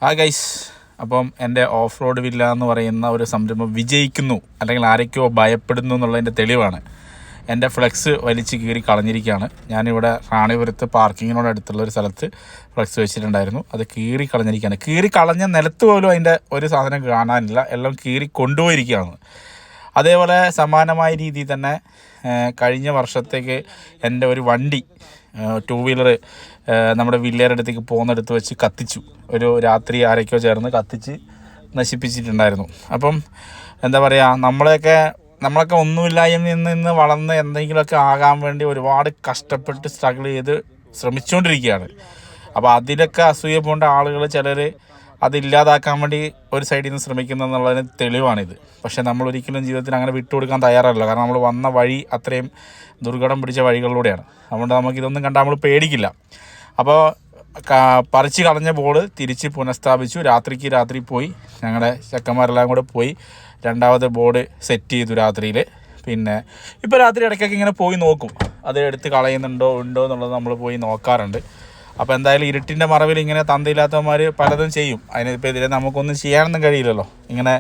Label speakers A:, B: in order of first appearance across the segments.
A: Hi guys, അപ്പം എൻ്റെ off road villa എന്ന് പറയുന്ന ഒരു സംരംഭം വിജയിക്കുന്നു അല്ലെങ്കിൽ ആരൊക്കെയോ ഭയപ്പെടുന്നു എന്നുള്ളതിൻ്റെ തെളിവാണ്. എൻ്റെ ഫ്ലെക്സ് വലിച്ച് കീറി കളഞ്ഞിരിക്കുകയാണ്. ഞാനിവിടെ റാണിപുരത്ത് പാർക്കിങ്ങിനോട് അടുത്തുള്ള ഒരു സ്ഥലത്ത് ഫ്ലെക്സ് വെച്ചിട്ടുണ്ടായിരുന്നു. അത് കീറി കളഞ്ഞിരിക്കുകയാണ്. കീറി കളഞ്ഞ നിലത്ത് പോലും അതിൻ്റെ ഒരു സാധനം കാണാനില്ല, എല്ലാം കീറി കൊണ്ടുപോയിരിക്കുകയാണ്. അതേപോലെ സമാനമായ രീതിയിൽ തന്നെ കഴിഞ്ഞ വർഷത്തേക്ക് എൻ്റെ ഒരു വണ്ടി 2 വീലർ നമ്മുടെ വില്ലേരുടെ അടുത്തേക്ക് പോകുന്നിടത്ത് വെച്ച് കത്തിച്ചു. ഒരു രാത്രി ആരൊക്കെയോ ചേർന്ന് കത്തിച്ച് നശിപ്പിച്ചിട്ടുണ്ടായിരുന്നു. അപ്പം എന്താ പറയുക, നമ്മളൊക്കെ ഒന്നുമില്ലായ്മ നിന്ന് വളർന്ന് എന്തെങ്കിലുമൊക്കെ ആകാൻ വേണ്ടി ഒരുപാട് കഷ്ടപ്പെട്ട് സ്ട്രഗിൾ ചെയ്ത് ശ്രമിച്ചുകൊണ്ടിരിക്കുകയാണ്. അപ്പോൾ അതിലൊക്കെ അസൂയ പോകേണ്ട ആളുകൾ ചിലർ അതില്ലാതാക്കാൻ വേണ്ടി ഒരു സൈഡിൽ നിന്ന് ശ്രമിക്കുന്നു എന്നുള്ളതിന് തെളിവാണിത്. പക്ഷേ നമ്മൾ ഒരിക്കലും ജീവിതത്തിൽ അങ്ങനെ വിട്ടുകൊടുക്കാൻ തയ്യാറല്ല. കാരണം നമ്മൾ വന്ന വഴി അത്രയും ദുർഘടം പിടിച്ച വഴികളിലൂടെയാണ്. അതുകൊണ്ട് നമുക്കിതൊന്നും കണ്ടാൽ നമ്മൾ പേടിക്കില്ല. അപ്പോൾ പറിച്ച് കളഞ്ഞ ബോർഡ് തിരിച്ച് പുനഃസ്ഥാപിച്ചു. രാത്രി പോയി ഞങ്ങളുടെ ചെക്കന്മാരെല്ലാം കൂടെ പോയി രണ്ടാമത്തെ ബോർഡ് സെറ്റ് ചെയ്തു രാത്രിയിൽ. പിന്നെ ഇപ്പോൾ രാത്രി ഇടയ്ക്കൊക്കെ ഇങ്ങനെ പോയി നോക്കും, അത് എടുത്ത് കളയുന്നുണ്ടോ എന്നുള്ളത് നമ്മൾ പോയി നോക്കാറുണ്ട്. അപ്പോൾ എന്തായാലും ഇരുട്ടിൻ്റെ മറവിൽ ഇങ്ങനെ തന്തയില്ലാത്തവന്മാർ പലതും ചെയ്യും. അതിനിപ്പോൾ എതിരെ നമുക്കൊന്നും ചെയ്യാനൊന്നും കഴിയില്ലല്ലോ. ഇങ്ങനെ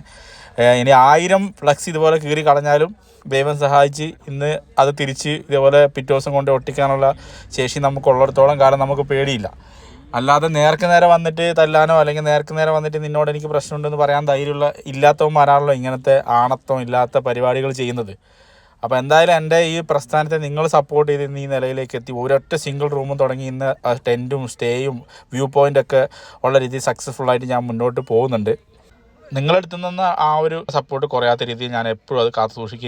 A: ഇനി 1000 ഫ്ലക്സ് ഇതുപോലെ കീറി കളഞ്ഞാലും ദൈവം സഹായിച്ച് ഇന്ന് അത് തിരിച്ച് ഇതേപോലെ പിറ്റേ ദിവസം കൊണ്ട് ഒട്ടിക്കാനുള്ള ശേഷി നമുക്കുള്ളിടത്തോളം കാലം നമുക്ക് പേടിയില്ല. അല്ലാതെ നേർക്ക് നേരെ വന്നിട്ട് തല്ലാനോ അല്ലെങ്കിൽ നേർക്ക് നേരെ വന്നിട്ട് നിന്നോട് എനിക്ക് പ്രശ്നമുണ്ടെന്ന് പറയാൻ ധൈര്യമുള്ള ഇല്ലാത്തവന്മാരാണല്ലോ ഇങ്ങനത്തെ ആണത്വം ഇല്ലാത്ത പരിപാടികൾ ചെയ്യുന്നത്. അപ്പോൾ എന്തായാലും എൻ്റെ ഈ പ്രസ്ഥാനത്തെ നിങ്ങൾ സപ്പോർട്ട് ചെയ്ത് ഇന്ന് ഈ നിലയിലേക്ക് എത്തി. ഒരൊറ്റ സിംഗിൾ റൂമും തുടങ്ങി ഇന്ന് ടെൻറ്റും സ്റ്റേയും വ്യൂ പോയിൻ്റൊക്കെ ഉള്ള രീതിയിൽ സക്സസ്ഫുള്ളായിട്ട് ഞാൻ മുന്നോട്ട് പോകുന്നുണ്ട്. നിങ്ങളെടുത്തു നിന്ന് ആ ഒരു സപ്പോർട്ട് കുറയാത്ത രീതിയിൽ ഞാൻ എപ്പോഴും അത് കാത്തു സൂക്ഷിക്കും.